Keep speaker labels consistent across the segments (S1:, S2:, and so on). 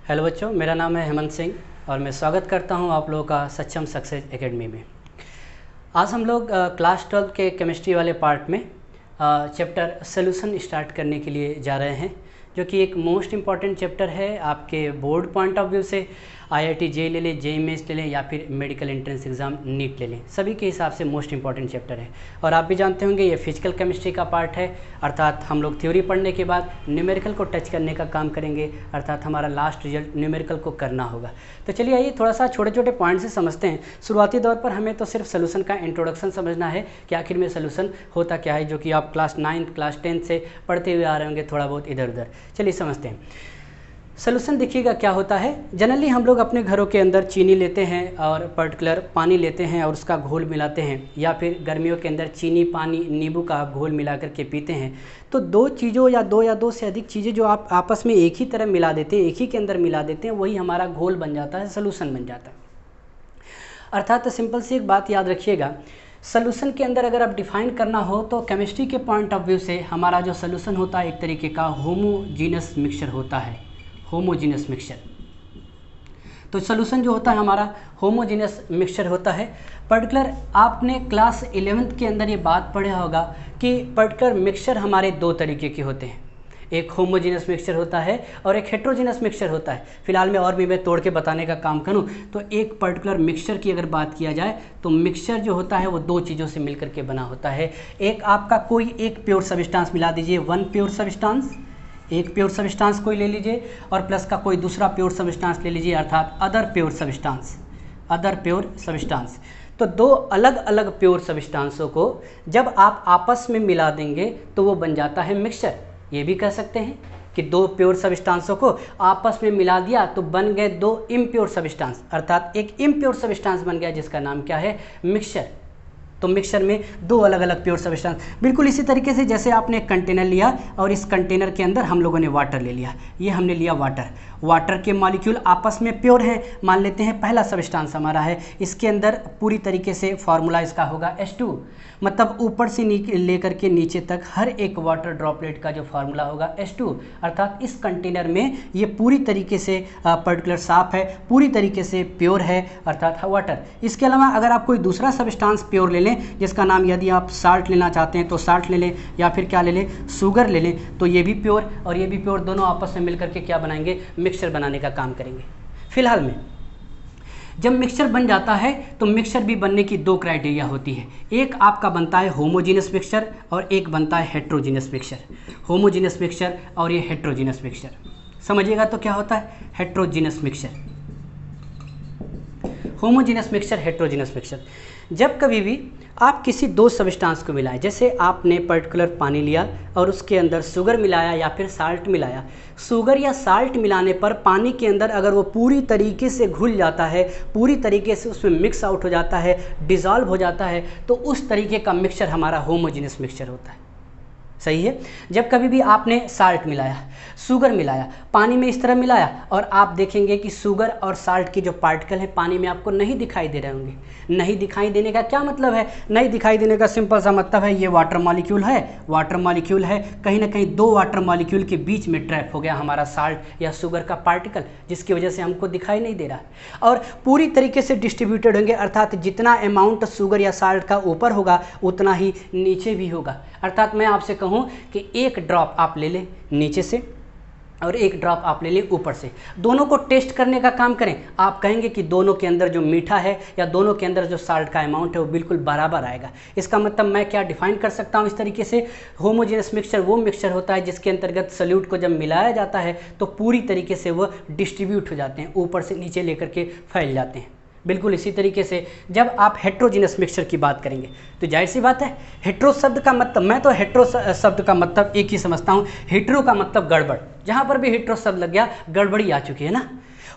S1: Hello बच्चों, मेरा नाम है हेमंत सिंह और मैं स्वागत करता हूं आप लोगों का सक्षम सक्सेस एकेडमी में। आज हम लोग क्लास 12 के केमिस्ट्री वाले पार्ट में चैप्टर सोल्यूशन स्टार्ट करने के लिए जा रहे हैं, जो कि एक मोस्ट इम्पॉर्टेंट चैप्टर है आपके बोर्ड पॉइंट ऑफ व्यू से। IIT JEE ले लें, JEE मेंस ले लें या फिर मेडिकल एंट्रेंस एग्जाम नीट ले लें, सभी के हिसाब से मोस्ट इंपॉर्टेंट चैप्टर है। और आप भी जानते होंगे ये फिजिकल केमिस्ट्री का पार्ट है, अर्थात हम लोग थ्योरी पढ़ने के बाद न्यूमेरिकल को टच करने का काम करेंगे, अर्थात हमारा लास्ट रिजल्ट न्यूमेरिकल को करना होगा। तो चलिए आइए थोड़ा सा छोटे छोटे पॉइंट से समझते हैं। शुरुआती दौर पर हमें तो सिर्फ सोल्यूशन का इंट्रोडक्शन समझना है कि आखिर में सोल्यूशन होता क्या है, जो कि आप क्लास 9 क्लास 10 से पढ़ते हुए आ रहे होंगे थोड़ा बहुत इधर उधर। चलिए समझते हैं। सोल्यूशन देखिएगा क्या होता है। जनरली हम लोग अपने घरों के अंदर चीनी लेते हैं और पर्टिकुलर पानी लेते हैं और उसका घोल मिलाते हैं, या फिर गर्मियों के अंदर चीनी पानी नींबू का घोल मिला करके पीते हैं। तो दो चीज़ों या दो से अधिक चीज़ें जो आप आपस में एक ही तरह मिला देते हैं, एक ही के अंदर मिला देते हैं, वही हमारा घोल बन जाता है, सोल्यूशन बन जाता है। अर्थात सिंपल सी एक बात याद रखिएगा, सोल्यूशन के अंदर अगर आप डिफाइन करना हो तो केमिस्ट्री के पॉइंट ऑफ व्यू से हमारा जो सोल्यूशन होता है एक तरीके का होमोजीनस मिक्सचर होता है। होमोजीनस मिक्सचर, तो सोल्यूशन जो होता है हमारा होमोजीनस मिक्सचर होता है। पर्टिकुलर आपने क्लास 11th के अंदर ये बात पढ़ा होगा कि पर्टिकुलर मिक्सचर हमारे दो तरीके के होते हैं, एक होमोजीनस मिक्सचर होता है और एक हेट्रोजीनस मिक्सचर होता है। फिलहाल में और भी मैं तोड़ के बताने का काम करूं तो एक पर्टिकुलर मिक्सचर की अगर बात किया जाए तो मिक्सचर जो होता है वो दो चीज़ों से मिलकर के बना होता है। एक आपका कोई एक प्योर सब्सटेंस मिला दीजिए, वन प्योर सब्सटेंस, एक प्योर सब्सटेंस कोई ले लीजिए और प्लस का कोई दूसरा प्योर सब्सटेंस ले लीजिए, अर्थात other pure substance, other pure substance. तो दो अलग अलग प्योर सब्सटेंसों को जब आप आपस में मिला देंगे तो वो बन जाता है मिक्सचर। ये भी कह सकते हैं कि दो प्योर सब्सटेंसों को आपस में मिला दिया तो बन गए दो इम्प्योर सब्सटेंस, अर्थात एक इम्प्योर सब्सटेंस बन गया जिसका नाम क्या है, मिक्सचर। तो मिक्सचर में दो अलग अलग प्योर सब्सटेंस। बिल्कुल इसी तरीके से जैसे आपने एक कंटेनर लिया और इस कंटेनर के अंदर हम लोगों ने वाटर ले लिया, ये हमने लिया वाटर, वाटर के मॉलिक्यूल आपस में प्योर हैं। मान लेते हैं पहला सब्सटेंस हमारा है, इसके अंदर पूरी तरीके से फार्मूला इसका होगा H2, मतलब ऊपर से लेकर के नीचे तक हर एक वाटर ड्रॉपलेट का जो फार्मूला होगा H2, अर्थात इस कंटेनर में ये पूरी तरीके से पर्टिकुलर साफ है, पूरी तरीके से प्योर है, अर्थात वाटर। इसके अलावा अगर आप कोई दूसरा सब्सटेंस प्योर ले लें, जिसका नाम यदि आप साल्ट लेना चाहते हैं तो साल्ट ले लें, या फिर क्या ले लें, शुगर ले लें, तो ये भी प्योर और ये भी प्योर, दोनों आपस में मिलकर के क्या बनाएंगे, मिक्सचर बनाने का काम करेंगे। फिलहाल में जब मिक्सचर बन जाता है तो मिक्सचर भी बनने की दो क्राइटेरिया होती है, एक आपका बनता है होमोजीनस मिक्सचर और एक बनता है हेट्रोजीनस मिक्सचर। होमोजीनस मिक्सचर और ये हेट्रोजीनस मिक्सचर, समझिएगा तो क्या होता है, heterogeneous mixture, homogeneous mixture, heterogeneous mixture. जब कभी भी आप किसी दो सब्सटेंस को मिलाएं, जैसे आपने पर्टिकुलर पानी लिया और उसके अंदर शुगर मिलाया या फिर साल्ट मिलाया, शुगर या साल्ट मिलाने पर पानी के अंदर अगर वो पूरी तरीके से घुल जाता है, पूरी तरीके से उसमें मिक्स आउट हो जाता है, डिज़ोल्व हो जाता है, तो उस तरीके का मिक्सचर हमारा होमोजीनस मिक्सचर होता है। सही है। जब कभी भी आपने साल्ट मिलाया, शुगर मिलाया, पानी में इस तरह मिलाया और आप देखेंगे कि शुगर और साल्ट के जो पार्टिकल हैं पानी में आपको नहीं दिखाई दे रहे होंगे। नहीं दिखाई देने का क्या मतलब है, नहीं दिखाई देने का सिंपल सा मतलब है ये वाटर मॉलिक्यूल है, वाटर मॉलिक्यूल है, कहीं ना कहीं दो वाटर मॉलिक्यूल के बीच में ट्रैप हो गया हमारा साल्ट या शुगर का पार्टिकल, जिसकी वजह से हमको दिखाई नहीं दे रहा और पूरी तरीके से डिस्ट्रीब्यूटेड होंगे, अर्थात जितना अमाउंट शुगर या साल्ट का ऊपर होगा उतना ही नीचे भी होगा। अर्थात मैं आपसे कहूँ कि एक ड्रॉप आप ले लें नीचे से और एक ड्रॉप आप ले लें ऊपर से, दोनों को टेस्ट करने का काम करें, आप कहेंगे कि दोनों के अंदर जो मीठा है या दोनों के अंदर जो साल्ट का अमाउंट है वो बिल्कुल बराबर आएगा। इसका मतलब मैं क्या डिफाइन कर सकता हूँ इस तरीके से, होमोजेनस मिक्सचर वो मिक्सचर होता है जिसके अंतर्गत सॉल्यूट को जब मिलाया जाता है तो पूरी तरीके से वो डिस्ट्रीब्यूट हो जाते हैं, ऊपर से नीचे लेकर के फैल जाते हैं। बिल्कुल इसी तरीके से जब आप हेट्रोजीनस मिक्सचर की बात करेंगे तो जाहिर सी बात है, हेट्रो शब्द का मतलब, मैं तो हेट्रो शब्द का मतलब एक ही समझता हूँ, हेट्रो का मतलब गड़बड़, जहाँ पर भी हेट्रो शब्द लग गया गड़बड़ी आ चुकी है ना।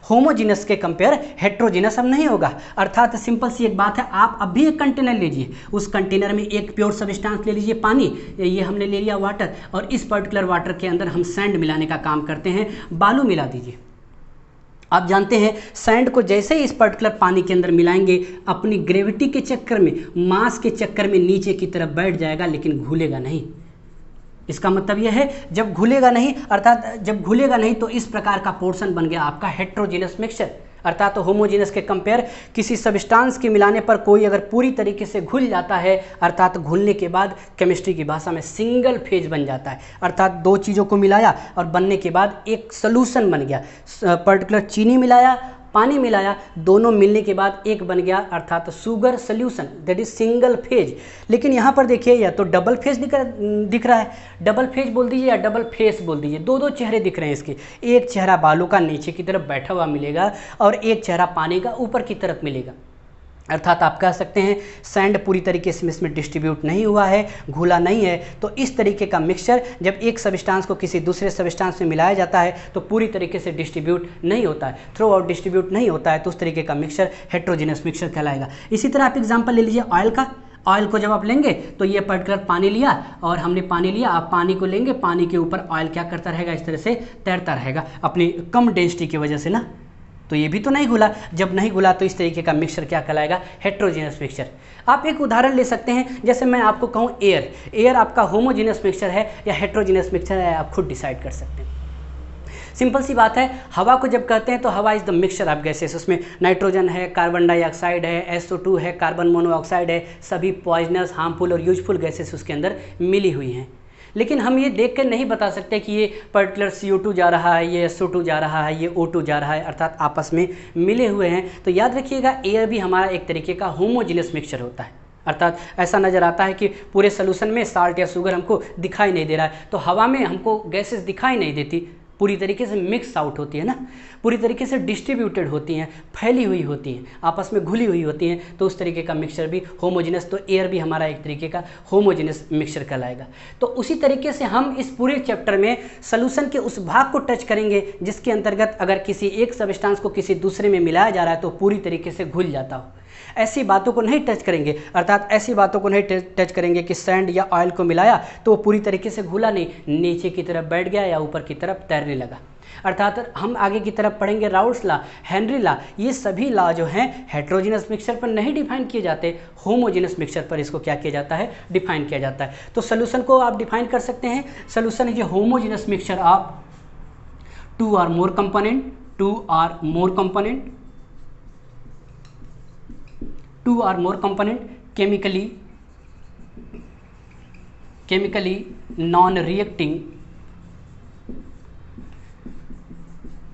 S1: होमोजीनस के कंपेयर हेट्रोजीनस अब नहीं होगा, अर्थात सिंपल सी एक बात है, आप अब भी एक कंटेनर लीजिए, उस कंटेनर में एक प्योर सब्सटेंस ले लीजिए पानी, ये हमने ले लिया वाटर, और इस पर्टिकुलर वाटर के अंदर हम सैंड मिलाने का काम करते हैं, बालू मिला दीजिए। आप जानते हैं सैंड को जैसे ही इस पर्टिकुलर पानी के अंदर मिलाएंगे अपनी ग्रेविटी के चक्कर में, मास के चक्कर में नीचे की तरफ बैठ जाएगा लेकिन घुलेगा नहीं। इसका मतलब यह है जब घुलेगा नहीं, अर्थात जब घुलेगा नहीं तो इस प्रकार का पोर्शन बन गया आपका हेट्रोजीनस मिक्सचर, अर्थात तो होमोजीनस के कंपेयर किसी सब्सटेंस के मिलाने पर कोई अगर पूरी तरीके से घुल जाता है, अर्थात घुलने के बाद केमिस्ट्री की भाषा में सिंगल फेज बन जाता है, अर्थात दो चीज़ों को मिलाया और बनने के बाद एक सोल्यूशन बन गया। पर्टिकुलर चीनी मिलाया, पानी मिलाया, दोनों मिलने के बाद एक बन गया, अर्थात sugar solution, that is single phase. लेकिन यहाँ पर देखिए या तो डबल फेज दिख रहा है, डबल फेज बोल दीजिए या डबल फेस बोल दीजिए, दो दो चेहरे दिख रहे हैं इसके। एक चेहरा बालू का नीचे की तरफ बैठा हुआ मिलेगा और एक चेहरा पानी का ऊपर की तरफ मिलेगा, अर्थात आप कह सकते हैं सैंड पूरी तरीके से इसमें डिस्ट्रीब्यूट नहीं हुआ है, घुला नहीं है। तो इस तरीके का मिक्सचर जब एक सब्सटेंस को किसी दूसरे सब्सटेंस में मिलाया जाता है तो पूरी तरीके से डिस्ट्रीब्यूट नहीं होता है, थ्रू आउट डिस्ट्रीब्यूट नहीं होता है, तो उस तरीके का मिक्सचर हेट्रोजीनस मिक्सचर कहलाएगा। इसी तरह आप एग्जाम्पल ले लीजिए ऑयल का। ऑयल को जब आप लेंगे तो ये पर्टिकुलर पानी लिया और हमने पानी लिया, आप पानी को लेंगे, पानी के ऊपर ऑयल क्या करता रहेगा, इस तरह से तैरता रहेगा अपनी कम डेंसिटी की वजह से ना, तो ये भी तो नहीं घुला। जब नहीं घुला तो इस तरीके का मिक्सचर क्या कहलाएगा, हेट्रोजीनस मिक्सचर। आप एक उदाहरण ले सकते हैं, जैसे मैं आपको कहूँ एयर, एयर आपका होमोजीनस मिक्सचर है या हेट्रोजीनस मिक्सचर है, आप खुद डिसाइड कर सकते हैं। सिंपल सी बात है, हवा को जब कहते हैं तो हवा is the mixture of gases, उसमें नाइट्रोजन है, कार्बन डाइऑक्साइड है, SO2 है, कार्बन मोनोऑक्साइड है, सभी पॉइजनस, हार्मफुल और यूजफुल गैसेस उसके अंदर मिली हुई हैं। लेकिन हम ये देख कर नहीं बता सकते कि ये पर्टिकुलर CO2 जा रहा है, ये SO2 जा रहा है, ये O2 जा रहा है, अर्थात आपस में मिले हुए हैं। तो याद रखिएगा एयर भी हमारा एक तरीके का होमोजीनस मिक्सचर होता है, अर्थात ऐसा नज़र आता है कि पूरे सोल्यूशन में साल्ट या शुगर हमको दिखाई नहीं दे रहा है, तो हवा में हमको गैसेस दिखाई नहीं देती, पूरी तरीके से मिक्स आउट होती है ना, पूरी तरीके से डिस्ट्रीब्यूटेड होती हैं, फैली हुई होती हैं, आपस में घुली हुई होती हैं, तो उस तरीके का मिक्सचर भी होमोजीनस, तो एयर भी हमारा एक तरीके का होमोजीनस मिक्सचर कहलाएगा। तो उसी तरीके से हम इस पूरे चैप्टर में सॉल्यूशन के उस भाग को टच करेंगे जिसके अंतर्गत अगर किसी एक सब्सटेंस को किसी दूसरे में मिलाया जा रहा है तो पूरी तरीके से घुल जाता हो। ऐसी बातों को नहीं टच करेंगे, अर्थात ऐसी बातों को नहीं टच करेंगे कि सैंड या ऑयल को मिलाया तो वो पूरी तरीके से घुला नहीं, नीचे की तरफ बैठ गया या ऊपर की तरफ तैरने लगा। अर्थात हम आगे की तरफ पढ़ेंगे राउल्ट्स लॉ, हेनरी लॉ, ये सभी लॉ जो हैं हेट्रोजीनस मिक्सचर पर नहीं डिफाइन किए जाते, होमोजीनस मिक्सचर पर इसको क्या किया जाता है, डिफाइन किया जाता है। तो सोल्यूशन को आप डिफाइन कर सकते हैं, solution is a homogeneous mixture of two or more component, two or more component, two or more component chemically non-reacting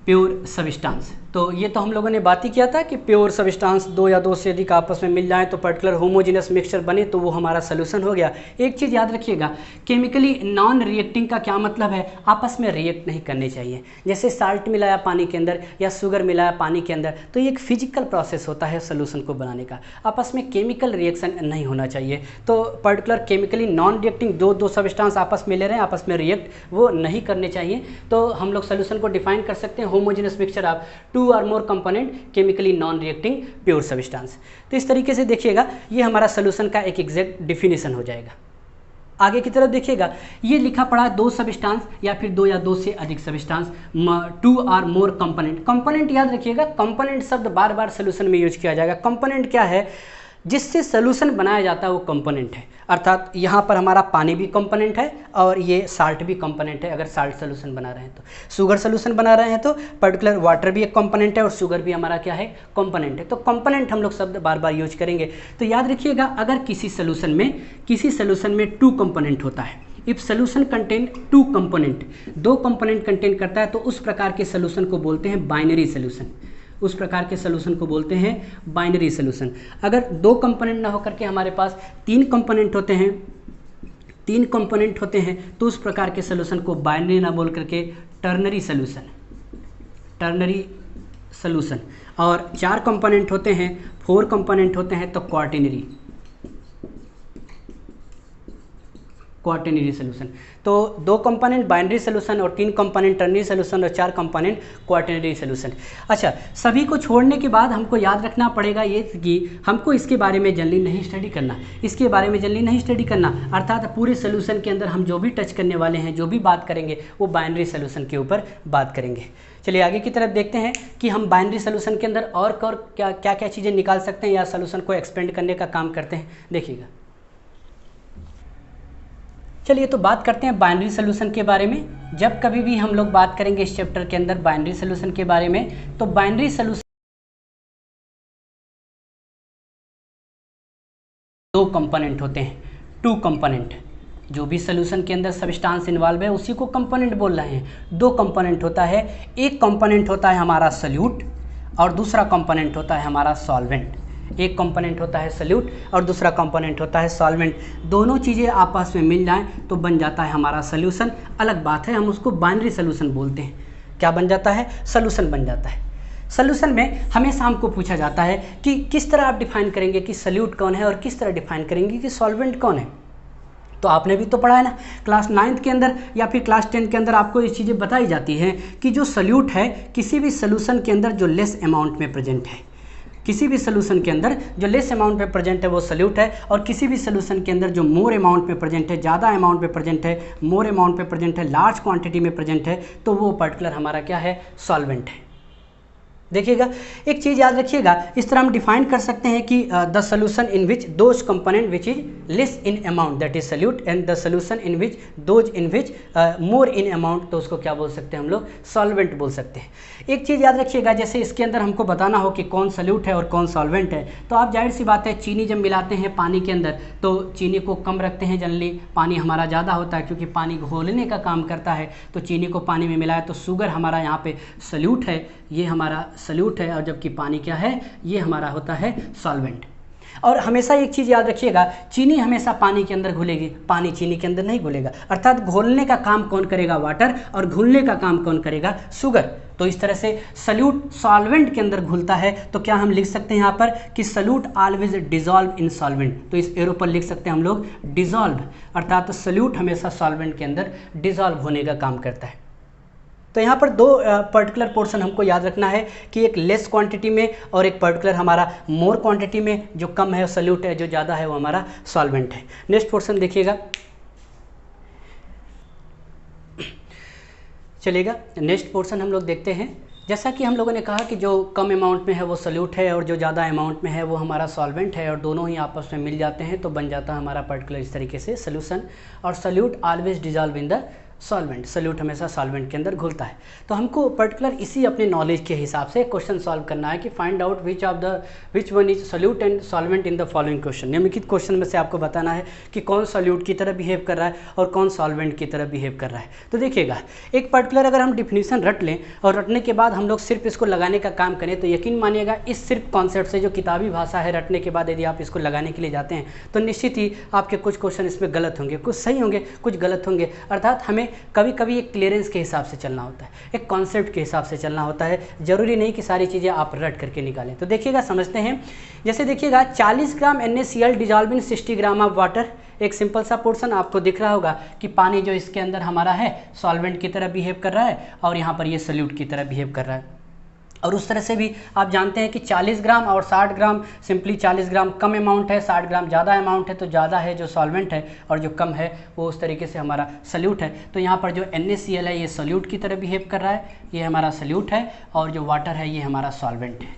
S1: pure substance. तो ये तो हम लोगों ने बात ही किया था कि प्योर सब्सटेंस दो या दो से अधिक आपस में मिल जाए तो पर्टिकुलर होमोजीनस मिक्सचर बने तो वो हमारा सोल्यूशन हो गया। एक चीज़ याद रखिएगा, केमिकली नॉन रिएक्टिंग का क्या मतलब है, आपस में रिएक्ट नहीं करने चाहिए। जैसे साल्ट मिलाया पानी के अंदर या शुगर मिलाया पानी के अंदर, तो ये एक फिजिकल प्रोसेस होता है सोल्यूशन को बनाने का, आपस में केमिकल रिएक्शन नहीं होना चाहिए। तो पर्टिकुलर केमिकली नॉन रिएक्टिंग दो सब्सटेंस आपस में ले रहे हैं, आपस में रिएक्ट वो नहीं करने चाहिए। तो हम लोग सोल्यूशन को डिफाइन कर सकते हैं, homogeneous mixture of two or more component chemically non reacting pure substance. तो इस तरीके से देखिएगा ये हमारा सोल्यूशन का एक एग्जैक्ट डिफिनीशन हो जाएगा। आगे की तरफ देखिएगा, ये लिखा पड़ा है दो सब्सटेंस या फिर दो या दो से अधिक substance, to or more component. Component याद रखिएगा, कंपोनेंट शब्द बार बार सोल्यूशन में यूज किया जाएगा। कंपोनेंट क्या है, जिससे सोल्यूशन बनाया जाता है वो कंपोनेंट है। अर्थात यहाँ पर हमारा पानी भी कंपोनेंट है और ये साल्ट भी कंपोनेंट है। अगर साल्ट सोल्यूशन बना रहे हैं तो, शुगर सोल्यूशन बना रहे हैं तो पर्टिकुलर वाटर भी एक कंपोनेंट है और शुगर भी हमारा क्या है, कंपोनेंट है। तो कंपोनेंट हम लोग शब्द बार बार यूज करेंगे। तो याद रखिएगा, अगर किसी सोल्यूशन में टू कंपोनेंट होता है, if solution contain two component, दो कंपोनेंट कंटेन करता है, तो उस प्रकार के सोल्यूशन को बोलते हैं बाइनरी सोल्यूशन। उस प्रकार के सोल्यूशन को बोलते हैं बाइनरी सोल्यूशन। अगर दो कंपोनेंट ना होकर के हमारे पास तीन कंपोनेंट होते हैं तो उस प्रकार के सोल्यूशन को बाइनरी ना बोल करके टर्नरी सोल्यूशन, और चार कंपोनेंट होते हैं, फोर कंपोनेंट होते हैं तो क्वार्टिनरी सोल्यूशन। तो दो कंपोनेंट बाइनरी सोल्यूशन और तीन कंपोनेंट टर्नरी सोल्यूशन और चार कंपोनेंट क्वार्टिनरी सोल्यूशन। अच्छा, सभी को छोड़ने के बाद हमको याद रखना पड़ेगा ये कि हमको इसके बारे में जनरली नहीं स्टडी करना, अर्थात पूरे सोल्यूशन के अंदर हम जो भी टच करने वाले हैं, जो भी बात करेंगे वो बाइनरी सोल्यूशन के ऊपर बात करेंगे। चलिए आगे की तरफ देखते हैं कि हम बाइनरी सोल्यूशन के अंदर और क्या चीज़ें निकाल सकते हैं या सोल्यूशन को एक्सपेंड करने का काम करते हैं। देखिएगा, चलिए तो बात करते हैं बाइनरी सोल्यूशन के बारे में। जब कभी भी हम लोग बात करेंगे इस चैप्टर के अंदर बाइनरी सोल्यूशन के बारे में, तो बाइनरी सोल्यूशन दो कंपोनेंट होते हैं, टू कंपोनेंट। जो भी सोल्यूशन के अंदर सब्सटेंस इन्वॉल्व है उसी को कंपोनेंट बोल रहे हैं। दो कंपोनेंट होता है, एक कंपोनेंट होता है हमारा सोल्यूट और दूसरा कंपोनेंट होता है हमारा सॉल्वेंट। एक कंपोनेंट होता है सोल्यूट और दूसरा कंपोनेंट होता है सॉल्वेंट। दोनों चीज़ें आपस में मिल जाएं तो बन जाता है हमारा सोल्यूशन। अलग बात है, हम उसको बाइनरी सोल्यूशन बोलते हैं। क्या बन जाता है? सोल्यूशन बन जाता है। सोल्यूशन में हमेशा हमको पूछा जाता है कि किस तरह आप डिफाइन करेंगे कि सोल्यूट कौन है और किस तरह डिफाइन करेंगे कि सॉल्वेंट कौन है। तो आपने भी तो पढ़ा है ना, क्लास 9th के अंदर या फिर क्लास 10 के अंदर आपको ये चीज़ें बताई जाती हैं कि जो सोल्यूट है किसी भी सोल्यूशन के अंदर जो लेस अमाउंट में प्रेजेंट है, किसी भी सोल्यूशन के अंदर जो लेस अमाउंट में प्रेजेंट है वो सोल्यूट है, और किसी भी सोल्यूशन के अंदर जो मोर अमाउंट में प्रेजेंट है, ज़्यादा अमाउंट में प्रेजेंट है, मोर अमाउंट में प्रेजेंट है, लार्ज क्वांटिटी में प्रेजेंट है, तो वो पर्टिकुलर हमारा क्या है? सॉल्वेंट है। देखिएगा, एक चीज़ याद रखिएगा, इस तरह हम डिफाइन कर सकते हैं कि the solution in which those component which is less in amount that is solute, and the solution in which those in which more in amount, तो उसको क्या बोल सकते हैं हम लोग? सॉल्वेंट बोल सकते हैं। एक चीज़ याद रखिएगा, जैसे इसके अंदर हमको बताना हो कि कौन सोल्यूट है और कौन सॉल्वेंट है, तो आप जाहिर सी बात है चीनी जब मिलाते हैं पानी के अंदर तो चीनी को कम रखते हैं जनरली, पानी हमारा ज़्यादा होता है क्योंकि पानी घोलने का काम करता है, तो चीनी को पानी में मिलाया तो शुगर हमारा यहाँ पे सोल्यूट है, ये हमारा सोल्यूट है, और जबकि पानी क्या है? ये हमारा होता है सॉल्वेंट। और हमेशा एक चीज़ याद रखिएगा, चीनी हमेशा पानी के अंदर घुलेगी, पानी चीनी के अंदर नहीं घुलेगा। अर्थात घोलने का काम कौन करेगा? वाटर, और घुलने का काम कौन करेगा? शुगर। तो इस तरह से सोल्यूट सॉल्वेंट के अंदर घुलता है, तो क्या हम लिख सकते हैं यहाँ पर कि solute always dissolve in solvent. तो इस एरो पर लिख सकते हैं हम लोग डिजॉल्व, अर्थात सोल्यूट हमेशा सॉल्वेंट के अंदर डिजॉल्व होने का काम करता है। तो यहाँ पर दो पर्टिकुलर पोर्शन हमको याद रखना है कि एक लेस क्वांटिटी में और एक पर्टिकुलर हमारा मोर क्वांटिटी में। जो कम है सोल्यूट है, जो ज़्यादा है वो हमारा सॉल्वेंट है। नेक्स्ट पोर्शन देखिएगा, चलिएगा नेक्स्ट पोर्शन हम लोग देखते हैं। जैसा कि हम लोगों ने कहा कि जो कम अमाउंट में है वो सोल्यूट है और जो ज़्यादा अमाउंट में है वो हमारा सॉल्वेंट है, और दोनों ही आपस में मिल जाते हैं तो बन जाता है हमारा पर्टिकुलर इस तरीके से सोल्यूशन। और solute always dissolve in the solvent, solute हमेशा सॉल्वेंट के अंदर घुलता है। तो हमको पर्टिकुलर इसी अपने नॉलेज के हिसाब से क्वेश्चन सॉल्व करना है कि find out which one is solute and solvent in the following question. निम्नलिखित क्वेश्चन में से आपको बताना है कि कौन सोल्यूट की तरह बिहेव कर रहा है और कौन सॉल्वेंट की तरह बिहेव कर रहा है। तो देखिएगा, एक पर्टिकुलर अगर हम डिफिनीशन रट लें और रटने के बाद हम लोग सिर्फ इसको लगाने का काम करें, तो यकीन मानिएगा इस सिर्फ कॉन्सेप्ट से, जो किताबी भाषा है, रटने के बाद यदि आप इसको लगाने के लिए जाते हैं तो निश्चित ही आपके कुछ क्वेश्चन इसमें गलत होंगे, कुछ सही होंगे, कुछ गलत होंगे। अर्थात हमें कभी कभी क्लियरेंस के हिसाब से चलना होता है, एक कॉन्सेप्ट के हिसाब से चलना होता है। जरूरी नहीं कि सारी चीज़ें आप रट करके निकालें। तो देखिएगा, समझते हैं। जैसे देखिएगा 40 ग्राम NaCl dissolve in 60 gram of water. एक सिंपल सा पोर्शन आपको दिख रहा होगा कि पानी जो इसके अंदर हमारा है सॉल्वेंट की तरह बिहेव कर रहा है और यहाँ पर ये सोल्यूट की तरह बिहेव कर रहा है। और उस तरह से भी आप जानते हैं कि 40 ग्राम और 60 ग्राम, सिंपली 40 ग्राम कम अमाउंट है, 60 ग्राम ज़्यादा अमाउंट है, तो ज़्यादा है जो सॉल्वेंट है और जो कम है वो उस तरीके से हमारा सोल्यूट है। तो यहाँ पर जो NaCl है ये सोल्यूट की तरह बिहेव कर रहा है, ये हमारा सोल्यूट है, और जो वाटर है ये हमारा सॉल्वेंट है,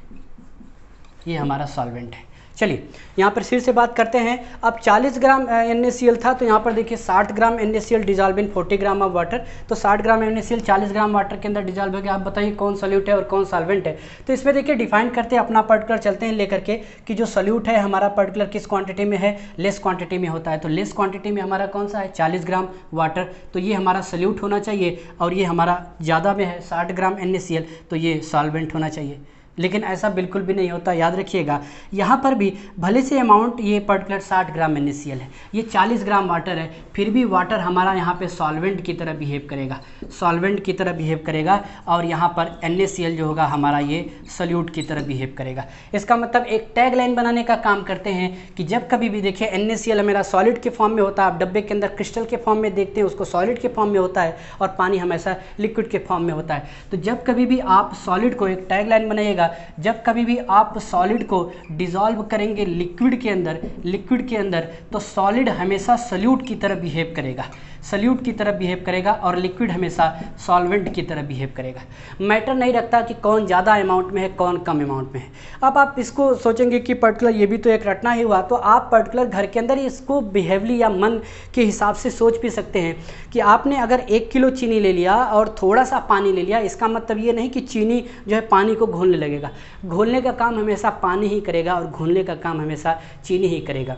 S1: ये हमारा सॉल्वेंट है। चलिए यहाँ पर फिर से बात करते हैं। अब 40 ग्राम NaCl था, तो यहाँ पर देखिए 60 ग्राम NaCl dissolve in 40 gram of water. तो 60 ग्राम NaCl 40 ग्राम वाटर के अंदर डिजॉल्व हो गया। आप बताइए कौन सोल्यूट है और कौन सॉल्वेंट है। तो इसमें देखिए डिफाइन करते हैं, अपना पर्टिकुलर चलते हैं लेकर के कि जो सोल्यूट है हमारा पर्टिकुलर किस क्वांटिटी में है? लेस क्वांटिटी में होता है। तो लेस क्वांटिटी में हमारा कौन सा है? 40 ग्राम वाटर, तो ये हमारा सोल्यूट होना चाहिए। और ये हमारा ज़्यादा में है 60 ग्राम NaCl, तो ये सॉल्वेंट होना चाहिए। लेकिन ऐसा बिल्कुल भी नहीं होता, याद रखिएगा। यहाँ पर भी भले से अमाउंट ये पर्टिकुलर 60 ग्राम NaCl है, ये 40 ग्राम वाटर है, फिर भी वाटर हमारा यहाँ पे सॉल्वेंट की तरह बिहेव करेगा, सॉल्वेंट की तरह बिहेव करेगा। और यहाँ पर NaCl जो होगा हमारा ये सोल्यूट की तरह बिहेव करेगा। इसका मतलब एक टैग लाइन बनाने का काम करते हैं कि जब कभी भी देखिए NaCl मेरा सॉलिड के फॉर्म में होता है, आप डब्बे के अंदर क्रिस्टल के फॉर्म में देखते हैं उसको सॉलिड के फॉर्म में होता है, और पानी हमेशा लिक्विड के फॉर्म में होता है। तो जब कभी भी आप सॉलिड को, एक टैग लाइन बनाइएगा, जब कभी भी आप सॉलिड को डिसॉल्व करेंगे लिक्विड के अंदर, तो सॉलिड हमेशा सोल्यूट की तरह बिहेव करेगा। सल्यूट की तरह बिहेव करेगा और लिक्विड हमेशा सॉल्वेंट की तरह बिहेव करेगा। मैटर नहीं रखता कि कौन ज़्यादा अमाउंट में है कौन कम अमाउंट में है। अब आप इसको सोचेंगे कि पर्टिकुलर ये भी तो एक रटना ही हुआ, तो आप पर्टिकुलर घर के अंदर इसको बिहेवली या मन के हिसाब से सोच भी सकते हैं कि आपने अगर 1 किलो चीनी ले लिया और थोड़ा सा पानी ले लिया, इसका मतलब ये नहीं कि चीनी जो है पानी को घोलने लगेगा। घोलने का काम हमेशा पानी ही करेगा और घोलने का काम हमेशा चीनी ही करेगा।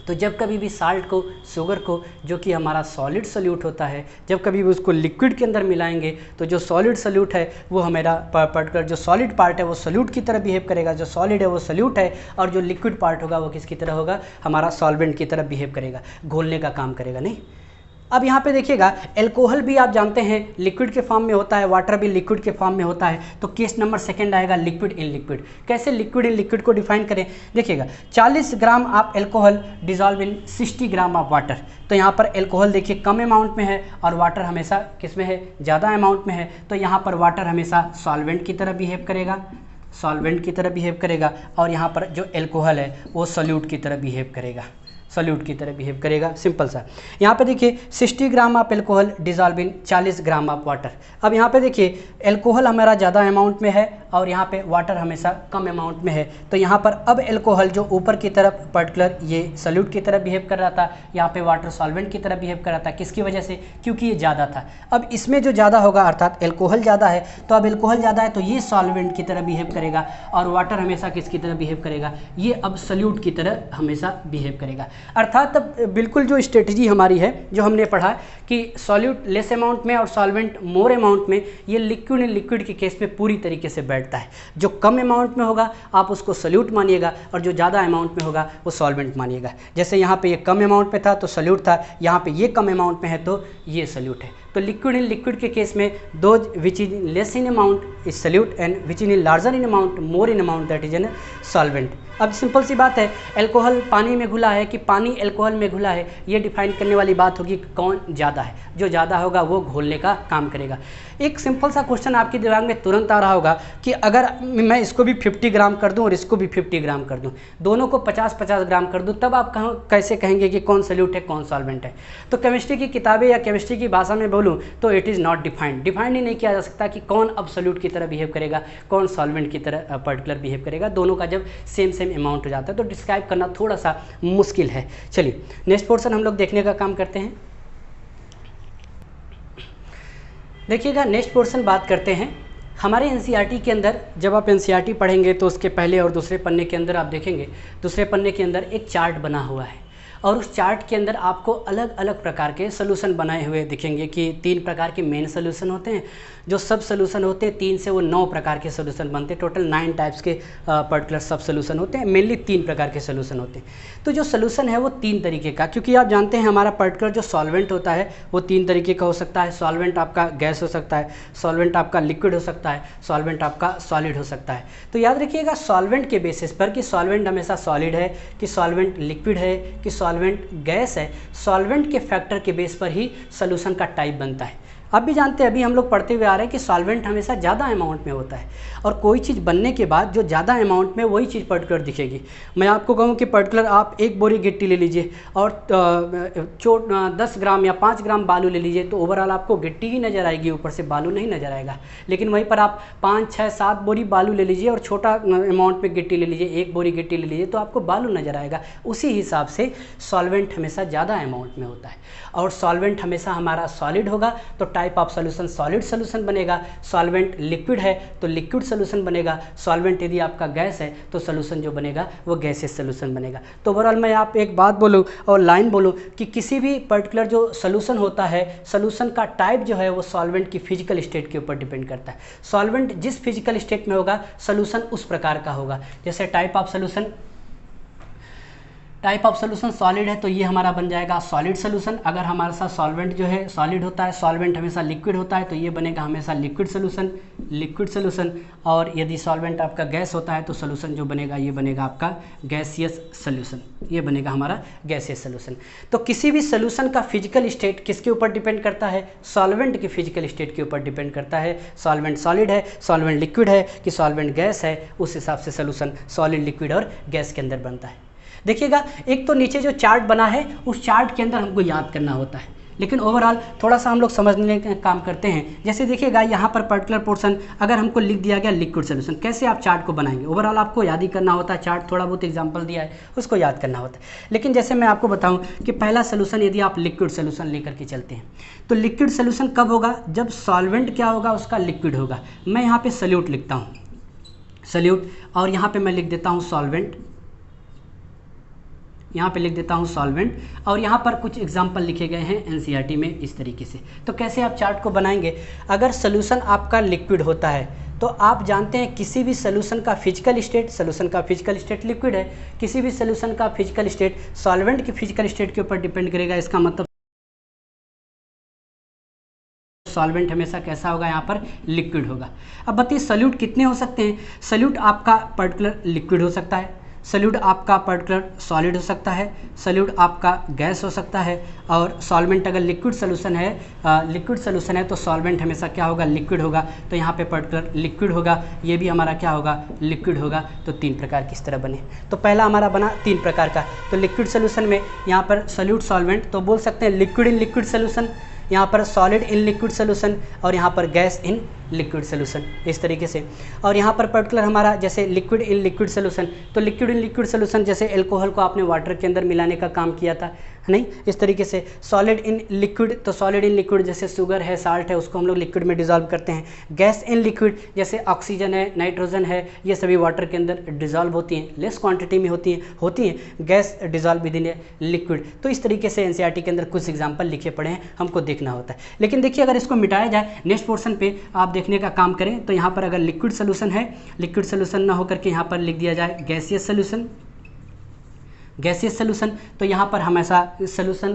S1: तो जब कभी भी साल्ट को, शुगर को, जो कि हमारा सॉलिड सल्यूट होता है, जब कभी भी उसको लिक्विड के अंदर मिलाएंगे तो जो सॉलिड सल्यूट है वो हमारा पर्टिकुलर जो सॉलिड पार्ट है वो सल्यूट की तरह बिहेव करेगा, जो सॉलिड है वो सल्यूट है, और जो लिक्विड पार्ट होगा वो किसकी तरह होगा, हमारा सॉल्वेंट की तरह बिहेव करेगा, घोलने का काम करेगा। नहीं, अब यहाँ पे देखिएगा एल्कोहल भी आप जानते हैं लिक्विड के फॉर्म में होता है, वाटर भी लिक्विड के फॉर्म में होता है। तो केस नंबर सेकंड आएगा लिक्विड इन लिक्विड। कैसे लिक्विड इन लिक्विड को डिफाइन करें, देखिएगा 40 ग्राम आप alcohol dissolve in 60 gram of water. तो यहाँ पर एल्कोहल देखिए कम अमाउंट में है और वाटर हमेशा किस में है, ज़्यादा अमाउंट में है। तो यहाँ पर वाटर हमेशा सॉल्वेंट की तरह बिहेव करेगा, सॉल्वेंट की तरह बिहेव करेगा, और यहाँ पर जो एल्कोहल है वो सल्यूट की तरह बिहेव करेगा, सल्यूट की तरह बिहेव करेगा। सिंपल सा। यहाँ पे देखिए 60 gram of alcohol dissolve in 40 gram of water. अब यहाँ पे देखिए एल्कोहल हमारा ज़्यादा अमाउंट में है और यहाँ पे वाटर हमेशा कम अमाउंट में है। तो यहाँ पर अब एल्कोहल जो ऊपर की तरफ पर्टिकुलर ये सल्यूट की तरह बिहेव कर रहा था, यहाँ पे वाटर सॉल्वेंट की तरह बिहेव कर रहा था। किसकी वजह से, क्योंकि ये ज़्यादा था। अब इसमें जो ज़्यादा होगा अर्थात एल्कोहल ज़्यादा है, तो अब एल्कोहल ज़्यादा है तो ये सॉल्वेंट की तरह बिहेव करेगा और वाटर हमेशा किसकी तरह बिहेव करेगा, ये अब सल्यूट की तरह हमेशा बिहेव करेगा। अर्थात तब बिल्कुल जो स्ट्रेटजी हमारी है, जो हमने पढ़ा कि सॉल्यूट लेस अमाउंट में और सॉल्वेंट मोर अमाउंट में, ये लिक्विड इन लिक्विड के केस में पूरी तरीके से बैठता है। जो कम अमाउंट में होगा आप उसको सल्यूट मानिएगा और जो ज़्यादा अमाउंट में होगा वो सॉल्वेंट मानिएगा। जैसे यहाँ पे ये कम अमाउंट में था तो सल्यूट था, यहाँ पे ये कम अमाउंट में है तो ये सल्यूट है। तो लिक्विड इन लिक्विड के केस में those which is less in amount is solute and which in larger in amount more in amount that is an solvent. अब सिंपल सी बात है, एल्कोहल पानी में घुला है कि पानी एल्कोहल में घुला है, ये डिफाइन करने वाली बात होगी कौन ज़्यादा है। जो ज़्यादा होगा वो घोलने का काम करेगा। एक सिंपल सा क्वेश्चन आपके दिमाग में तुरंत आ रहा होगा कि अगर मैं इसको भी 50 ग्राम कर दूं और इसको भी 50 ग्राम कर दूं, दोनों को 50-50 ग्राम कर दूं, तब आप कैसे कहेंगे कि कौन सल्यूट है कौन सॉल्वेंट है। तो केमिस्ट्री की किताबें या केमिस्ट्री की भाषा में बोलूं तो it is not defined. Defined ही नहीं किया जा सकता कि कौन अब सल्यूट की तरह बिहेव करेगा, कौन सॉल्वेंट की तरह पर्टिकुलर बिहेव करेगा। दोनों का जब सेम अमाउंट हो जाता है तो डिस्क्राइब करना थोड़ा सा मुश्किल है। चलिए नेक्स्ट पोर्शन हम लोग देखने का काम करते हैं। देखिएगा नेक्स्ट पोर्शन बात करते हैं हमारे एनसीईआरटी के अंदर। जब आप एनसीईआरटी पढ़ेंगे तो उसके पहले और दूसरे पन्ने के अंदर आप देखेंगे, दूसरे पन्ने के अंदर एक चार्ट बना हुआ है और उस चार्ट के अंदर आपको अलग अलग प्रकार के सोल्यूशन बनाए हुए दिखेंगे कि 3 प्रकार के मेन सोल्यूशन होते हैं। जो सब सोल्यूशन होते हैं 3 से वो 9 प्रकार के सोल्यूशन बनते हैं। टोटल 9 टाइप्स के पर्टिकुलर सब सोल्यूशन होते हैं। मेनली 3 प्रकार के सोल्यूशन होते हैं। तो जो सोल्यूशन है वो 3 तरीके का, क्योंकि आप जानते हैं हमारा पर्टिकुलर जो सॉल्वेंट होता है वो 3 तरीके का हो सकता है। सॉल्वेंट आपका गैस हो सकता है, सॉल्वेंट आपका लिक्विड हो सकता है, सॉल्वेंट आपका सॉलिड हो सकता है। तो याद रखिएगा सॉल्वेंट के बेसिस पर कि सॉल्वेंट हमेशा सॉलिड है, कि सॉल्वेंट लिक्विड है, कि सॉल्वेंट गैस है, सॉल्वेंट के फैक्टर के बेस पर ही सोल्यूशन का टाइप बनता है। आप भी जानते हैं, अभी हम लोग पढ़ते हुए आ रहे हैं कि सॉल्वेंट हमेशा ज़्यादा अमाउंट में होता है और कोई चीज़ बनने के बाद जो ज़्यादा अमाउंट में वही चीज़ पर्टिकुलर दिखेगी। मैं आपको कहूँ कि पर्टिकुलर आप 1 बोरी गिट्टी ले लीजिए और 10 ग्राम या 5 ग्राम बालू ले लीजिए तो ओवरऑल आपको गिट्टी ही नज़र आएगी, ऊपर से बालू नहीं नज़र आएगा। लेकिन वहीं पर आप 5, 6, 7 बोरी बालू ले लीजिए और छोटा अमाउंट में गिट्टी ले लीजिए, 1 बोरी गिट्टी ले लीजिए तो आपको बालू नज़र आएगा। उसी हिसाब से सॉल्वेंट हमेशा ज़्यादा अमाउंट में होता है और सॉल्वेंट हमेशा हमारा सॉलिड होगा तो type of solution solid solution बनेगा। सॉल्वेंट लिक्विड है तो लिक्विड सोल्यूशन बनेगा। सॉल्वेंट यदि आपका गैस है तो सोल्यूशन जो बनेगा वो गैसेस सोल्यूशन बनेगा। तो ओवरऑल मैं आप एक बात बोलूँ और लाइन बोलूँ कि किसी भी पर्टिकुलर जो सोल्यूशन होता है, सोल्यूशन का टाइप जो है वो सॉल्वेंट की फिजिकल स्टेट के ऊपर डिपेंड करता है। सॉल्वेंट जिस फिजिकल स्टेट में होगा सोल्यूशन उस प्रकार का होगा। जैसे टाइप ऑफ सोल्यूशन सॉलिड है तो ये हमारा बन जाएगा सॉलिड सोल्यूशन। अगर हमारे साथ सॉल्वेंट जो है सॉलिड होता है, सॉल्वेंट हमेशा लिक्विड होता है तो ये बनेगा हमेशा लिक्विड सोल्यूशन। और यदि सॉल्वेंट आपका गैस होता है तो सोल्यूशन जो बनेगा ये बनेगा आपका गैसियस सोल्यूशन, ये बनेगा हमारा गैसियस सोल्यूशन। तो किसी भी सोल्यूशन का फिजिकल स्टेट किसके ऊपर डिपेंड करता है, सॉल्वेंट की फिजिकल स्टेट के ऊपर डिपेंड करता है। सॉल्वेंट सॉलिड है, सॉल्वेंट लिक्विड है कि सॉल्वेंट गैस है, उस हिसाब से सोल्यूशन सॉलिड, लिक्विड और गैस के अंदर बनता है। देखिएगा एक तो नीचे जो चार्ट बना है उस चार्ट के अंदर हमको याद करना होता है। लेकिन ओवरऑल थोड़ा सा हम लोग समझने का काम करते हैं। जैसे देखिएगा यहाँ पर पर्टिकुलर पोर्शन अगर हमको लिख दिया गया लिक्विड सोल्यूशन, कैसे आप चार्ट को बनाएंगे, ओवरऑल आपको याद ही करना होता है, चार्ट थोड़ा बहुत एग्जाम्पल दिया है उसको याद करना होता है। लेकिन जैसे मैं आपको बताऊँ कि पहला सोल्यूशन यदि आप लिक्विड सोल्यूशन लेकर के चलते हैं तो लिक्विड सोल्यूशन कब होगा, जब सॉल्वेंट क्या होगा, उसका लिक्विड होगा। मैं यहाँ पे सल्यूट लिखता हूँ, सल्यूट, और यहाँ पे मैं लिख देता हूँ सॉल्वेंट, यहाँ पे लिख देता हूँ सॉल्वेंट, और यहाँ पर कुछ एग्जाम्पल लिखे गए हैं एनसीईआरटी में इस तरीके से। तो कैसे आप चार्ट को बनाएंगे, अगर सोल्यूशन आपका लिक्विड होता है तो आप जानते हैं किसी भी सोल्यूशन का फिजिकल स्टेट, सोल्यूशन का फिजिकल स्टेट लिक्विड है, किसी भी सोल्यूशन का फिजिकल स्टेट सॉल्वेंट के फिजिकल स्टेट के ऊपर डिपेंड करेगा। इसका मतलब सॉल्वेंट हमेशा कैसा होगा, यहाँ पर लिक्विड होगा। अब बताइए सॉल्यूट कितने हो सकते हैं, सॉल्यूट आपका पर्टिकुलर लिक्विड हो सकता है, सॉल्यूट आपका पर्टिकुलर सॉलिड हो सकता है, सॉल्यूट आपका गैस हो सकता है, और सॉल्वेंट अगर लिक्विड सोल्यूशन है, लिक्विड सोल्यूशन है तो सॉल्वेंट हमेशा क्या होगा, लिक्विड होगा। तो यहाँ पे पर्टिकुलर लिक्विड होगा, ये भी हमारा क्या होगा, लिक्विड होगा। तो तीन प्रकार किस तरह बने, तो पहला हमारा बना तीन प्रकार का। तो लिक्विड सोल्यूशन में यहाँ पर सॉल्यूट सॉल्वेंट, तो बोल सकते हैं लिक्विड इन लिक्विड सोल्यूशन, यहाँ पर सॉलिड इन लिक्विड सोल्यूशन, और यहाँ पर गैस इन लिक्विड सोल्यूशन, इस तरीके से। और यहाँ पर पर्टिकुलर हमारा जैसे लिक्विड इन लिक्विड सोल्यूशन, तो लिक्विड इन लिक्विड सोल्यूशन जैसे एल्कोहल को आपने वाटर के अंदर मिलाने का काम किया था, नहीं, इस तरीके से। सॉलिड इन लिक्विड, तो सॉलिड इन लिक्विड जैसे शुगर है, साल्ट है, उसको हम लोग लिक्विड में डिजॉल्व करते हैं। गैस इन लिक्विड जैसे ऑक्सीजन है, नाइट्रोजन है, ये सभी वाटर के अंदर डिजॉल्व होती हैं, लेस क्वांटिटी में होती हैं, gas dissolve with in liquid. तो इस तरीके से एनसीईआरटी के अंदर कुछ एग्जाम्पल लिखे पड़े हैं, हमको देखना होता है। लेकिन देखिए अगर इसको मिटाया जाए, नेक्स्ट पोर्शन पे आप देखने का काम करें, तो यहाँ पर अगर लिक्विड सोल्यूशन है, लिक्विड सोल्यूशन ना होकर के यहाँ पर लिख दिया जाए गैसियस सोल्यूशन, गैसियस सोल्यूशन, तो यहाँ पर हमेशा सोल्यूशन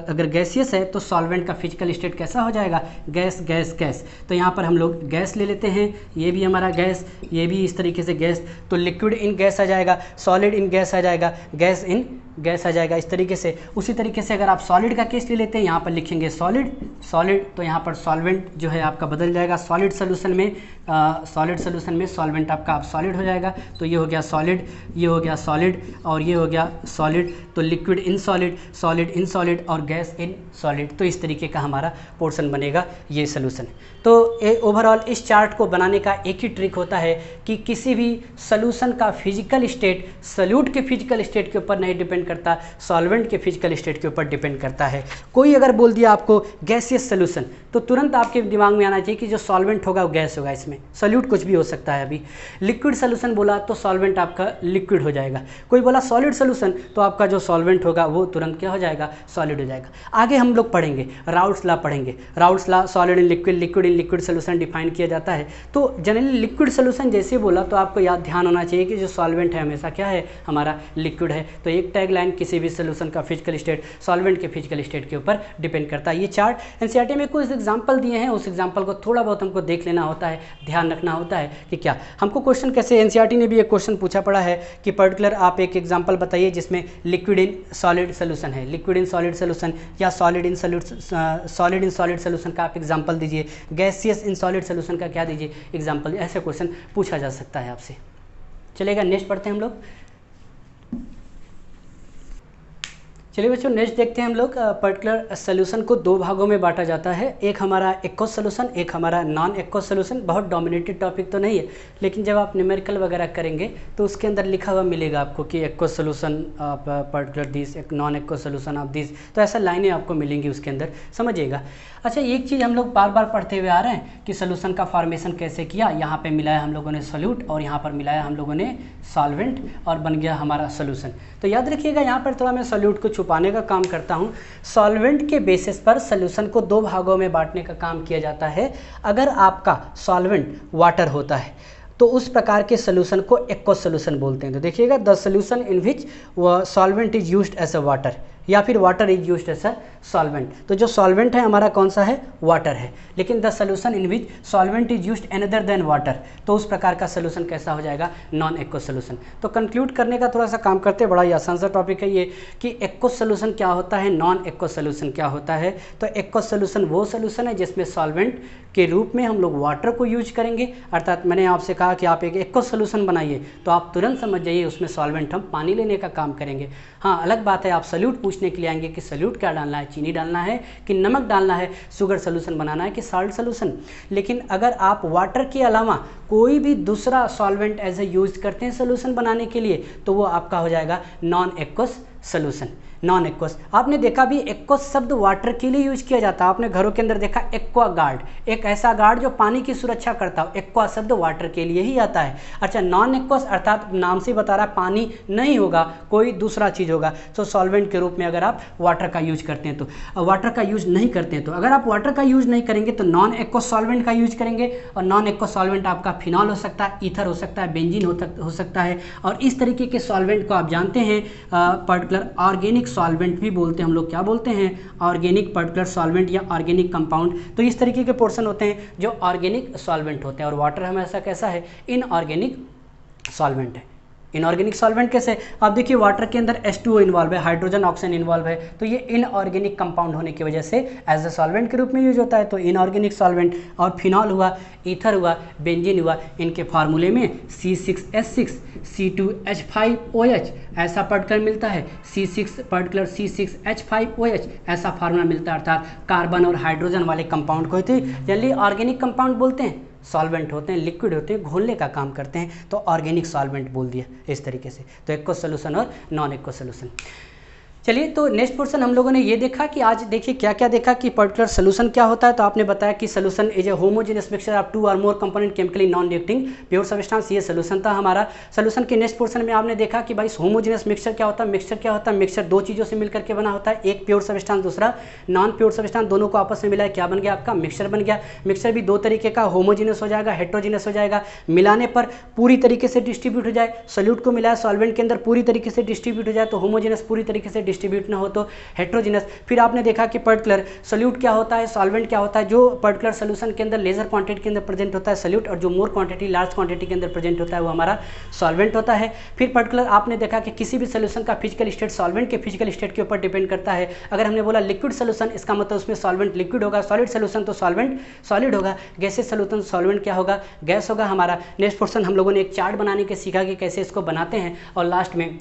S1: अगर गैसियस है तो सॉल्वेंट का फिजिकल स्टेट कैसा हो जाएगा, गैस गैस गैस। तो यहाँ पर हम लोग गैस ले लेते हैं, ये भी हमारा गैस, ये भी इस तरीके से गैस, तो लिक्विड इन गैस आ जाएगा, सॉलिड इन गैस आ जाएगा, गैस इन गैस आ जाएगा, इस तरीके से। उसी तरीके से अगर आप सॉलिड का केस ले लेते हैं, यहाँ पर लिखेंगे सॉलिड सॉलिड, तो यहाँ पर सॉल्वेंट जो है आपका बदल जाएगा, सॉलिड सोल्यूशन में सॉलिड सोल्यूशन में सॉल्वेंट आपका आप सॉलिड हो जाएगा। तो ये हो गया सॉलिड, ये हो गया सॉलिड, और ये हो गया सॉलिड। तो liquid in solid, solid in solid, और गैस इन सॉलिड। तो इस तरीके का हमारा पोर्शन बनेगा ये सोल्यूशन। तो ओवरऑल इस चार्ट को बनाने का एक ही ट्रिक होता है कि किसी भी सोल्यूशन का फिजिकल स्टेट सॉल्यूट के फिजिकल स्टेट के ऊपर नहीं डिपेंड करता, सॉल्वेंट के फिजिकल स्टेट के ऊपर डिपेंड करता है। कोई अगर बोल दिया आपको गैसियस सोल्यूशन, तो तुरंत आपके दिमाग में आना चाहिए कि जो सॉल्वेंट होगा वो गैस होगा, इसमें सॉल्यूट कुछ भी हो सकता है। अभी लिक्विड सोल्यूशन बोला तो सॉल्वेंट आपका लिक्विड हो जाएगा, कोई बोला सॉलिड सोल्यूशन तो आपका जो सॉल्वेंट होगा वो तुरंत क्या हो जाएगा, सॉलिड हो जाएगा। आगे हम लोग पढ़ेंगे राउल्ट्स लॉ, पढ़ेंगे Raoult's law, solid in liquid, liquid in liquid solution define किया जाता है। तो जनरली लिक्विड सोल्यूशन जैसे बोला तो आपको याद ध्यान होना चाहिए कि जो सॉल्वेंट है हमेशा क्या है, हमारा लिक्विड है। तो एक टैग लाइन, किसी भी सोल्यूशन का फिजिकल स्टेट सॉल्वेंट के फिजिकल स्टेट के ऊपर डिपेंड करता है। ये चार्ट एनसीईआरटी में कुछ एग्जाम्पल दिए हैं, उस एग्जाम्पल को थोड़ा बहुत हमको देख लेना होता है, ध्यान रखना होता है कि क्या हमको क्वेश्चन कैसे, एनसीईआरटी ने भी एक क्वेश्चन पूछा पड़ा है कि पर्टिकुलर आप एक एग्जाम्पल बताइए जिसमें लिक्विड इन सॉलिड सोल्यूशन है, लिक्विड इन सॉलिड सोल्यूशन या सॉलिड इन सॉलिड सोल्यूशन का आप एग्जाम्पल दीजिए, गैसियस इन सॉलिड सोल्यूशन का क्या दीजिए एग्जाम्पल। ऐसे क्वेश्चन पूछा जा सकता है आपसे। चलेगा, नेक्स्ट पढ़ते हैं हम लोग। चलिए बच्चों नेक्स्ट देखते हैं हम लोग। पर्टिकुलर सोल्यूशन को दो भागों में बांटा जाता है, एक हमारा एक्वस सोल्यूशन, एक हमारा नॉन एक्वस सोल्यूशन। बहुत डोमिनेटेड टॉपिक तो नहीं है, लेकिन जब आप न्यूमेरिकल वगैरह करेंगे तो उसके अंदर लिखा हुआ मिलेगा आपको कि एक्वस सोल्यूशन आप पर्टिकुलर दिस, एक non aqueous solution of this, तो ऐसा लाइनें आपको मिलेंगी उसके अंदर, समझिएगा। अच्छा, एक चीज़ हम लोग बार बार पढ़ते हुए आ रहे हैं कि सोल्यूशन का फॉर्मेशन कैसे किया। यहाँ पे मिलाया हम लोगों ने सोल्यूट और यहाँ पर मिलाया हम लोगों ने सॉल्वेंट और बन गया हमारा सोल्यूशन। तो याद रखिएगा, यहाँ पर थोड़ा मैं सोल्यूट को छुपाने का काम करता हूँ। सॉल्वेंट के बेसिस पर सोल्यूशन को दो भागों में बांटने का काम किया जाता है। अगर आपका सॉल्वेंट वाटर होता है तो उस प्रकार के सोल्यूशन को एक्वस सोल्यूशन बोलते हैं। तो देखिएगा, the solution in which solvent is used as a water, या फिर water is used as a solvent. तो जो सॉल्वेंट है हमारा कौन सा है, वाटर है। लेकिन the solution in which solvent is used another than water, तो उस प्रकार का सोल्यूशन कैसा हो जाएगा, नॉन एक्वस सोल्यूशन। तो कंक्लूड करने का थोड़ा सा काम करते हैं, बड़ा ही आसान सा टॉपिक है ये कि एक्वस सोल्यूशन क्या होता है, नॉन एक्वस सोल्यूशन क्या होता है। तो एक्वस सोल्यूशन वो सोल्यूशन है जिसमें सॉल्वेंट के रूप में हम लोग वाटर को यूज करेंगे। अर्थात मैंने आपसे कहा कि आप एक एक्वस सोल्यूशन बनाइए तो आप तुरंत समझ जाइए उसमें सॉल्वेंट हम पानी लेने का काम करेंगे। हाँ, अलग बात है आप सॉल्यूट पूछ पूछने के लिए आएंगे कि सॉल्यूट क्या डालना है, चीनी डालना है कि नमक डालना है, शुगर सोल्यूशन बनाना है कि सॉल्ट सोल्यूशन। लेकिन अगर आप वाटर के अलावा कोई भी दूसरा सॉल्वेंट एज ए यूज करते हैं सोल्यूशन बनाने के लिए तो वो आपका हो जाएगा non aqueous solution. Non aqueous, आपने देखा भी एक्वस शब्द वाटर के लिए यूज किया जाता है। आपने घरों के अंदर देखा एक्वा गार्ड, एक ऐसा गार्ड जो पानी की सुरक्षा करता हो, एक्वा शब्द वाटर के लिए ही आता है। अच्छा, नॉन एक्वस अर्थात नाम से बता रहा है पानी नहीं होगा, कोई दूसरा चीज होगा। तो सॉल्वेंट के रूप में अगर आप वाटर का यूज करते हैं तो वाटर का यूज नहीं करते हैं तो अगर आप वाटर का यूज नहीं करेंगे तो नॉन एक्वस सॉल्वेंट का यूज करेंगे। और नॉन एक्वस सॉल्वेंट आपका फिनॉल हो सकता है, ईथर हो सकता है, बेंजीन हो सकता है। और इस तरीके के सॉल्वेंट को आप जानते हैं पर्टिकुलर ऑर्गेनिक सॉल्वेंट भी बोलते हैं। हम लोग क्या बोलते हैं, ऑर्गेनिक पर्टिकुलर सॉल्वेंट या ऑर्गेनिक कंपाउंड। तो इस तरीके के पोर्शन होते हैं जो ऑर्गेनिक सॉल्वेंट होते हैं। और वाटर हमेशा कैसा है, इनऑर्गेनिक सॉल्वेंट है। इनऑर्गेनिक सॉल्वेंट कैसे, आप देखिए वाटर के अंदर H2O इन्वॉल्व है, हाइड्रोजन ऑक्सीजन इन्वॉल्व है, तो ये इनऑर्गेनिक कंपाउंड होने की वजह से एज ए सॉल्वेंट के रूप में यूज होता है। तो इनऑर्गेनिक सॉल्वेंट। और फिनॉल हुआ, ईथर हुआ, बेंजीन हुआ, इनके फार्मूले में C6H6 C2H5OH ऐसा पर्टिकुलर मिलता है, C6H5OH ऐसा फार्मूला मिलता है। अर्थात कार्बन और हाइड्रोजन वाले कंपाउंड को जनरली ऑर्गेनिक कंपाउंड बोलते हैं। सॉल्वेंट होते हैं, लिक्विड होते हैं, घोलने का काम करते हैं, तो ऑर्गेनिक सॉल्वेंट बोल दिया इस तरीके से। तो एक्वस सोल्यूशन और नॉन एक्वस सोल्यूशन। चलिए, तो नेक्स्ट पोर्शन हम लोगों ने ये देखा कि आज देखिए क्या क्या देखा कि पर्टिकुलर सोल्यूशन क्या होता है। तो आपने बताया कि solution is a homogeneous mixture of 2 or more component chemically non reacting pure substance, ये सोल्यूशन था हमारा। सोल्यूशन के नेक्स्ट पोर्शन में आपने देखा कि भाई होमोजेनियस मिक्सचर क्या होता है। मिक्सचर क्या होता है, मिक्सचर दो चीज़ों से मिलकर के बना होता है, एक प्योर सब्सटेंस, दूसरा नॉन प्योर सब्सटेंस। दोनों को आपस में मिला है, क्या बन गया आपका मिक्सचर बन गया। मिक्सचर भी दो तरीके का, होमोजेनियस हो जाएगा, हेट्रोजेनियस हो जाएगा। मिलाने पर पूरी तरीके से डिस्ट्रीब्यूट हो जाए, सोल्यूट को मिलाया सॉल्वेंट के अंदर पूरी तरीके से डिस्ट्रीब्यूट हो जाए तो होमोजेनियस, पूरी तरीके से डिस्ट्रीब्यूट ना हो तो हेट्रोजेनस। फिर आपने देखा कि पर्टिकुलर सोल्यूट क्या होता है, सॉल्वेंट क्या होता है। जो पर्टिकुलर सोल्यूशन के अंदर लेजर क्वांटिटी के अंदर प्रेजेंट होता है सोल्यूट, और जो मोर क्वांटिटी लार्ज क्वांटिटी के अंदर प्रेजेंट होता है वो हमारा सॉल्वेंट होता है। फिर पर्टिकुलर आपने देखा कि किसी भी सोल्यूशन का फिजिकल स्टेट सॉल्वेंट के फिजिकल स्टेट के ऊपर डिपेंड करता है। अगर हमने बोला लिक्विड सोल्यूशन, इसका मतलब उसमें सॉल्वेंट लिक्विड होगा, सॉलिड सोल्यूशन तो सॉल्वेंट सॉलिड होगा, गैसेस सोल्यूशन सॉल्वेंट क्या होगा, गैस होगा हमारा। नेक्स्ट पोर्शन हम लोगों ने एक चार्ट बनाने के सीखा कि कैसे इसको बनाते हैं। और लास्ट में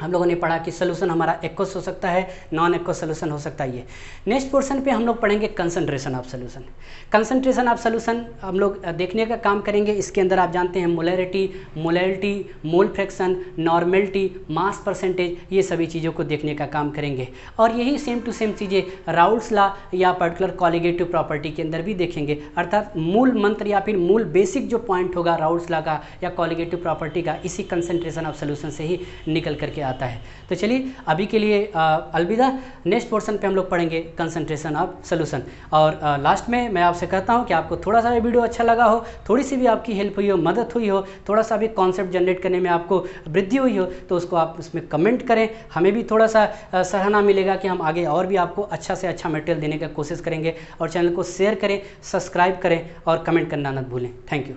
S1: हम लोगों ने पढ़ा कि सोल्यूशन हमारा एक्वस हो सकता है, नॉन एक्वस सोल्यूशन हो सकता है। ये नेक्स्ट पोर्शन पे हम लोग पढ़ेंगे concentration of solution. Concentration of solution हम लोग देखने का काम करेंगे। इसके अंदर आप जानते हैं molarity, molality, mole fraction, normality, mass percentage, ये सभी चीज़ों को देखने का काम करेंगे। और यही सेम टू सेम चीज़ें राउल्स लॉ या पर्टिकुलर कॉलिगेटिव प्रॉपर्टी के अंदर भी देखेंगे। अर्थात मूल मंत्र या फिर मूल बेसिक जो पॉइंट होगा राउल्स लॉ का या कॉलिगेटिव प्रॉपर्टी का, इसी कंसंट्रेशन ऑफ सोल्यूशन से ही निकल करके आता है। तो चलिए अभी के लिए अलविदा। नेक्स्ट पोर्शन पे हम लोग पढ़ेंगे कंसंट्रेशन ऑफ सोल्यूशन। और लास्ट में मैं आपसे कहता हूँ कि आपको थोड़ा सा भी वीडियो अच्छा लगा हो, थोड़ी सी भी आपकी हेल्प हुई हो, मदद हुई हो, थोड़ा सा भी कॉन्सेप्ट जनरेट करने में आपको वृद्धि हुई हो, तो उसको आप उसमें कमेंट करें। हमें भी थोड़ा सा सराहना मिलेगा कि हम आगे और भी आपको अच्छा से अच्छा मटेरियल देने की कोशिश करेंगे। और चैनल को शेयर करें, सब्सक्राइब करें और कमेंट करना न भूलें। Thank you.